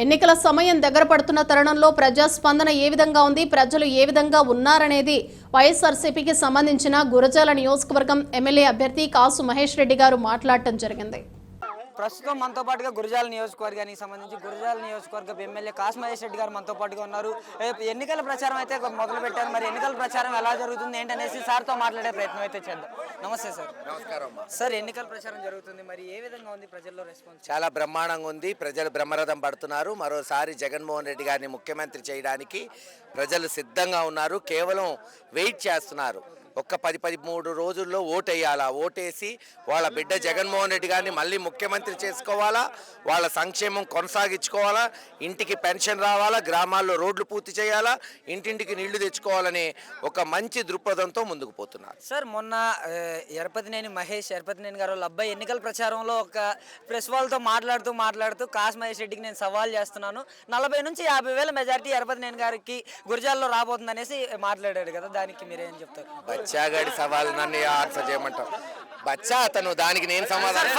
ఎన్నికల సమయం దగ్గర పడుతున్న తరుణంలో ప్రజాస్పందన ఏ విధంగా ఉంది, ప్రజలు ఏ విధంగా ఉన్నారనేది వైఎస్ఆర్సీపీకి సంబంధించిన గురజాల నియోజకవర్గం ఎమ్మెల్యే అభ్యర్థి కాసు మహేష్ రెడ్డి గారు మాట్లాడటం జరిగింది. ప్రస్తుతం మనతో పాటుగా గురజాల నియోజకవర్గానికి సంబంధించి గురజాల నియోజకవర్గ ఎమ్మెల్యే కాసు మహేష్ రెడ్డి గారు మనతో పాటుగా ఉన్నారు. ఎన్నికల ప్రచారం అయితే మొదలు పెట్టారు. మరి ఎన్నికల ప్రచారం ఎలా జరుగుతుంది ఏంటనేసి సార్తో మాట్లాడే ప్రయత్నం అయితే చేద్దాం. నమస్తే సార్. నమస్కారం సార్, ఎన్నికల ప్రచారం జరుగుతుంది, మరి ఏ విధంగా ఉంది ప్రజల్లో రెస్పాన్స్? చాలా బ్రహ్మాండంగా ఉంది. ప్రజలు బ్రహ్మరథం పడుతున్నారు. మరోసారి జగన్మోహన్ రెడ్డి గారిని ముఖ్యమంత్రి చేయడానికి ప్రజలు సిద్ధంగా ఉన్నారు. కేవలం వెయిట్ చేస్తున్నారు. ఒక్క 13 రోజుల్లో ఓటేయాలా, ఓటేసి వాళ్ళ బిడ్డ జగన్మోహన్ రెడ్డి గారిని మళ్ళీ ముఖ్యమంత్రి చేసుకోవాలా, వాళ్ళ సంక్షేమం కొనసాగించుకోవాలా, ఇంటికి పెన్షన్ రావాలా, గ్రామాల్లో రోడ్లు పూర్తి చేయాలా, ఇంటింటికి నీళ్లు తెచ్చుకోవాలనే ఒక మంచి దృక్పథంతో ముందుకు పోతున్నారు. సార్, మొన్న ఎరపతినేని గారు వాళ్ళ అబ్బాయి ఎన్నికల ప్రచారంలో ఒక ప్రెస్ వాళ్ళతో మాట్లాడుతూ కాసు మహేష్ రెడ్డికి నేను సవాల్ చేస్తున్నాను, 40 నుంచి 50 వేల మెజారిటీ ఎరపతినేని గారికి గురజాల్లో రాబోతుంది అనేసి మాట్లాడాడు కదా, దానికి మీరేం చెప్తారు? బచ్చాగాడి సవాల్ నన్ను ఆన్సర్ చేయమంటావు? బచ్చా అతను, దానికి నేను సమాధానం.